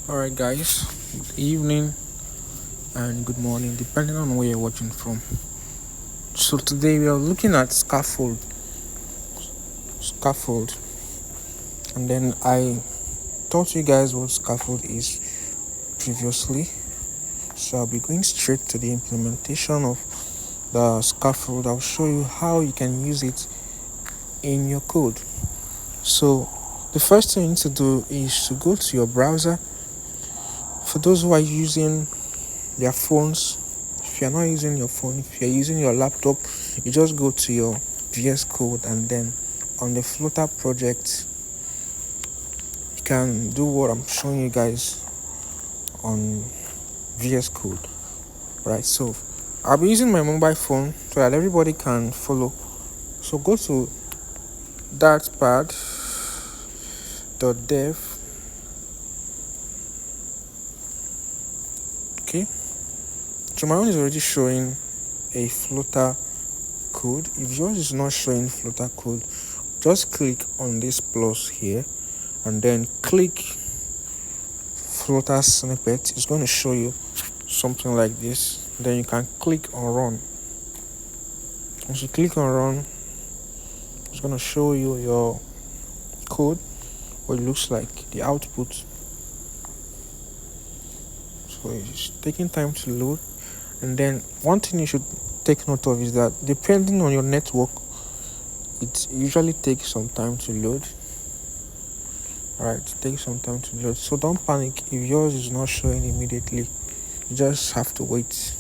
Alright, guys, good evening and good morning, depending on where you're watching from. So, today we are looking at scaffold, and then I taught you guys what scaffold is previously. So, I'll be going straight to the implementation of the scaffold. I'll show you how you can use it in your code. So, the first thing you need to do is to go to your browser. For those who are using their phones, if you're not using your phone, if you're using your laptop, you just go to your VS Code, and then on the flutter project you can do what I'm showing you guys on VS Code. Right, so I'll be using my mobile phone so that everybody can follow. So go to dartpad.dev. Okay, so my own is already showing a flutter code. If yours is not showing flutter code, just click on this plus here and then click flutter snippet. It's going to show you something like this. Then you can click on run. Once you click on run, it's going to show you your code, what it looks like, the output. So it's taking time to load. And then one thing you should take note of is that depending on your network, it usually takes some time to load. Alright, it takes some time to load, so don't panic if yours is not showing immediately. You just have to wait.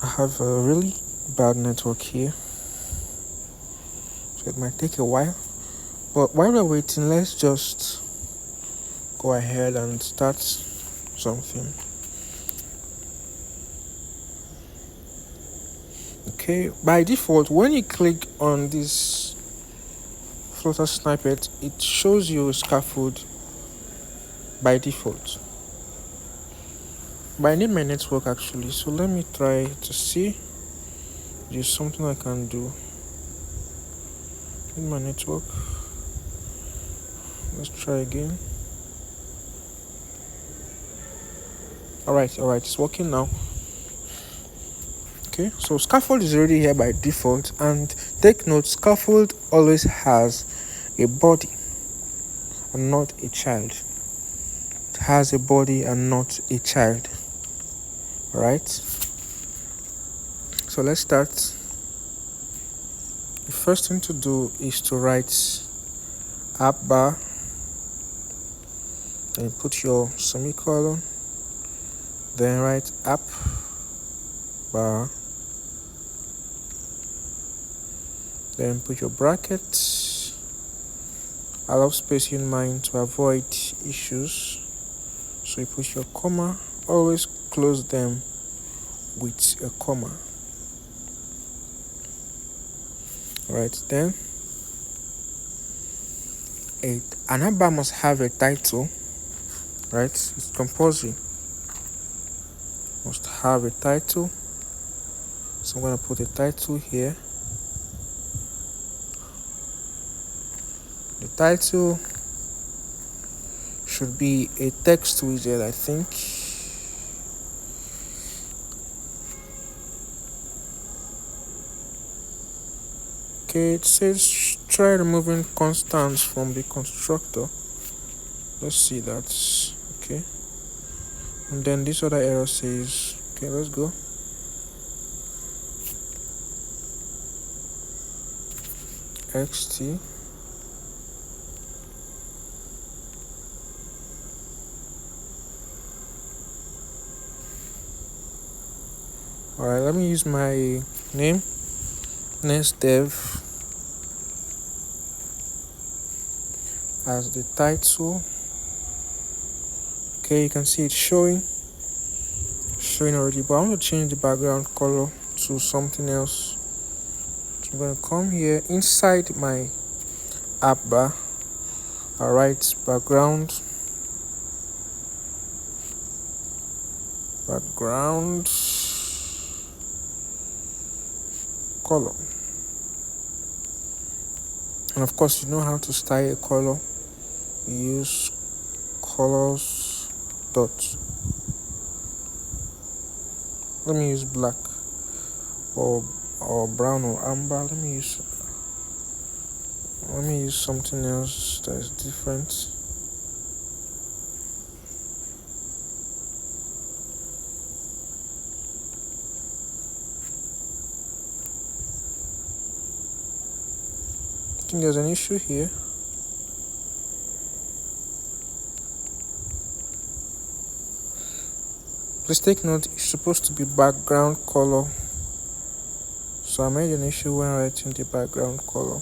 I have a really bad network here, so it might take a while. But while we're waiting, let's just go ahead and start something. Okay, by default, when you click on this flutter snippet, it shows you scaffold by default. But I need my network actually, so let me try to see if there's something I can do in my network. Let's try again. Alright, it's working now. Okay, so scaffold is already here by default, and take note, scaffold always has a body and not a child. It has a body and not a child. Alright, so let's start. The first thing to do is to write app bar, then put your semicolon, then write app bar, then put your brackets. Allow space in mind to avoid issues, so you put your comma. Always close them with a comma. Alright, then an app bar must have a title. Right, it's compulsory, must have a title. So I'm going to put a title here. The title should be a text widget, I think. Okay, it says try removing constants from the constructor. Let's see that. Okay, and then this other error says, okay, let's go. xt Alright, let me use my name, next dev, as the title. Okay, you can see it's showing already, but I'm going to change the background color to something else. So I'm going to come here inside my app bar. I'll write background color, and of course you know how to style a color. You use colors dot. Let me use black or brown or amber. Let me use something else that is different. I think there's an issue here. Please take note, it's supposed to be background color. So I made an issue when writing the background color.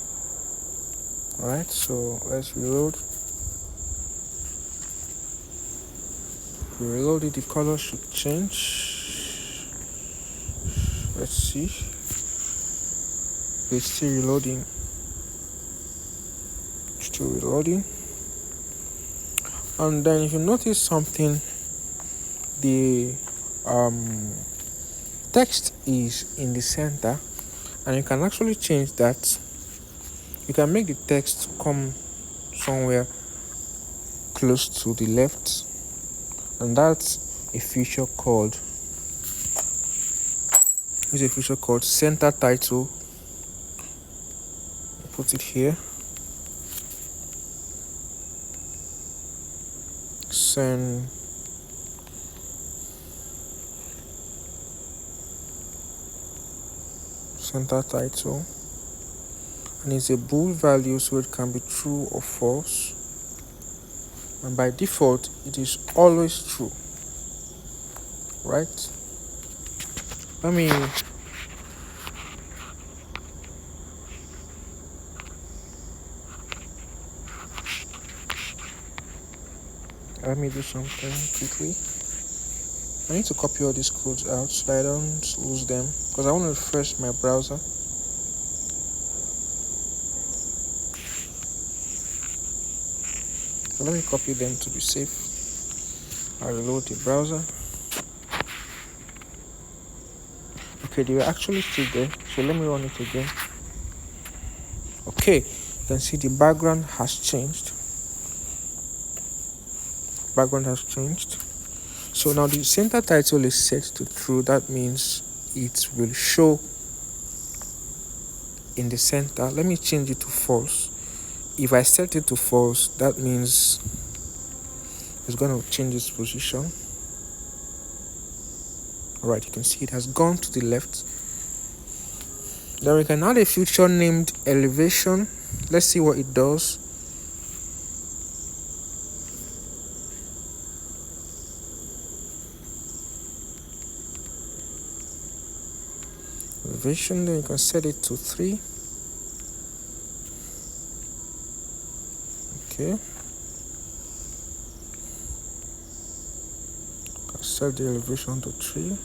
Alright, so let's reload. If we reload it, the color should change. Let's see. It's still reloading. Still reloading. And then if you notice something, the text is in the center, and you can actually change that. You can make the text come somewhere close to the left, and that's a feature called center title. Put it here. Center title, and it's a bool value, so it can be true or false, and by default it is always true, right? Let me do something quickly. I need to copy all these codes out so that I don't lose them, because I want to refresh my browser. So let me copy them to be safe. I'll reload the browser. Okay, they were actually still there, so let me run it again. Okay, you can see the background has changed. So now the center title is set to true. That means it will show in the center. Let me change it to false. If I set it to false, that means it's going to change its position. Alright, you can see it has gone to the left. Then we can add a feature named elevation. Let's see what it does. Elevation, then you can set it to 3. Okay. Set the elevation to 3.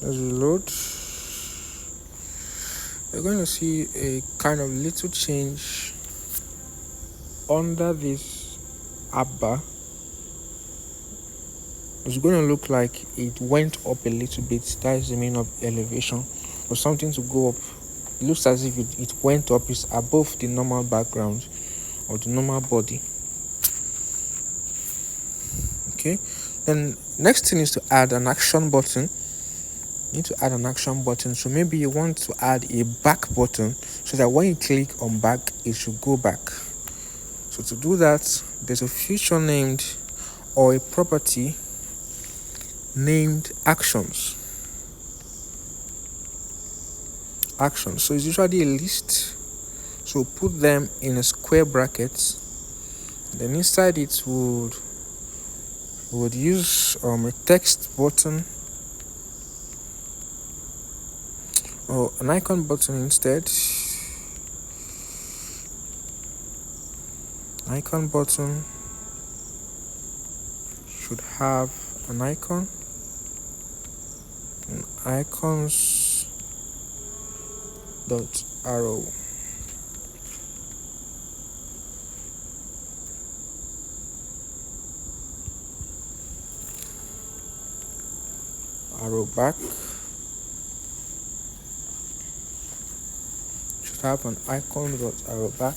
Let's reload. You're going to see a kind of little change under this app bar. It's going to look like it went up a little bit. That is the meaning of elevation. For something to go up, it looks as if it went up, is above the normal background or the normal body. Okay, then next thing is to add an action button. You need to add an action button. So maybe you want to add a back button so that when you click on back, it should go back. So to do that, there's a feature named, or a property named actions. So it's usually a list, so put them in a square bracket. Then inside it would use a text button or an icon button instead. Icon button should have an icon, and icons dot arrow. arrow back. Should have an icon with arrow back.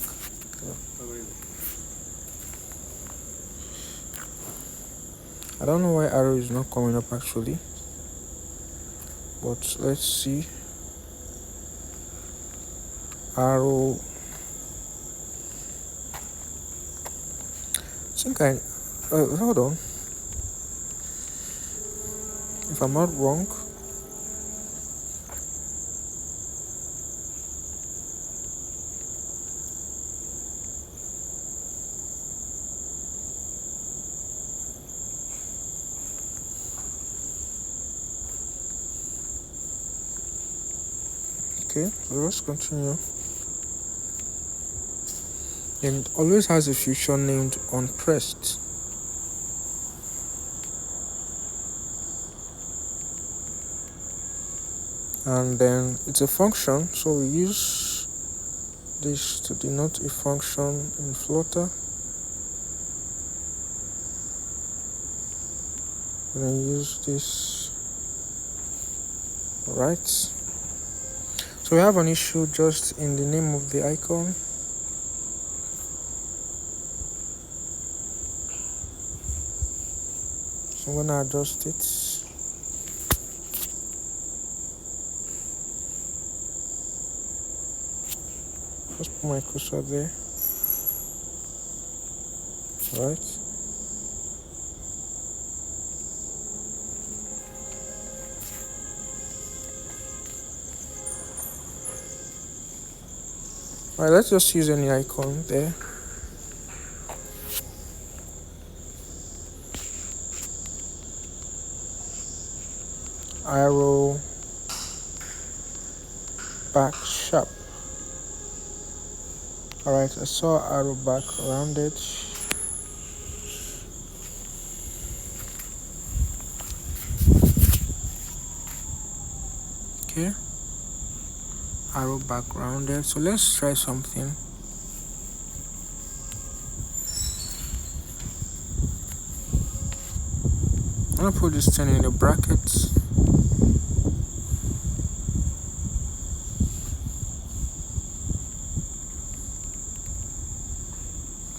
I don't know why arrow is not coming up actually, but let's see. Arrow. I think hold on. If I'm not wrong, okay, so let's continue. And it always has a function named onPressed. And then it's a function, so we use this to denote a function in Flutter. And then use this. Alright. So we have an issue just in the name of the icon. So I'm gonna adjust it. Just put my cursor there. Right. Alright, let's just use any icon there. Arrow back sharp. Alright, I saw arrow back rounded. Okay, arrow back rounded. So let's try something. I'm gonna put this thing in the brackets.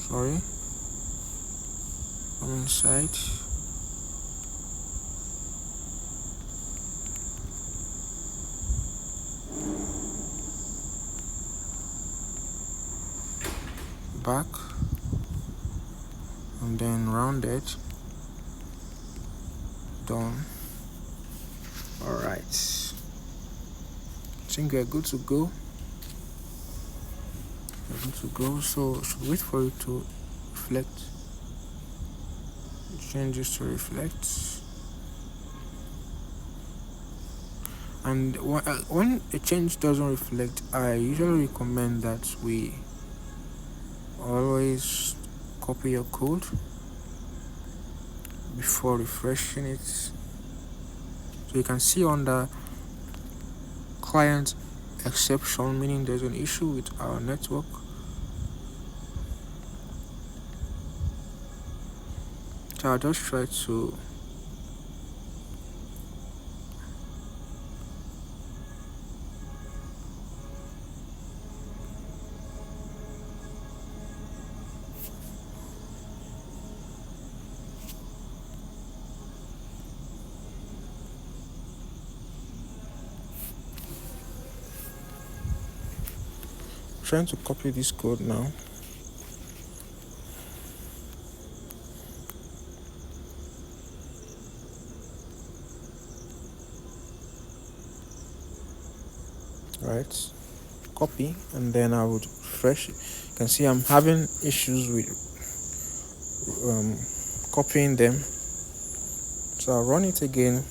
Sorry, I'm inside. Back and then rounded. Done. Alright, I think we're good to go. So should wait for it to reflect. Change this to reflect. And when a change doesn't reflect, I usually recommend that we always copy your code before refreshing it. So you can see under client exception, meaning there's an issue with our network. So I'll just try to copy this code now. Right, copy, and then I would refresh it. You can see I'm having issues with copying them, so I'll run it again.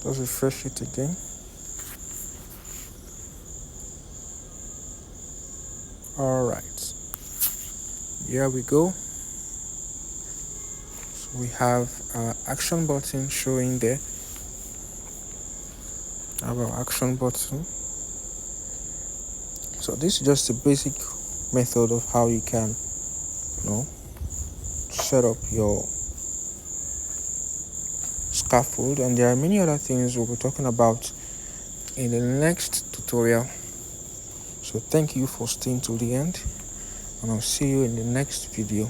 Just refresh it again. Alright, here we go. So we have our action button showing there. Our action button. So this is just a basic method of how you can, set up your scaffold, and there are many other things we'll be talking about in the next tutorial. So thank you for staying till the end, and I'll see you in the next video.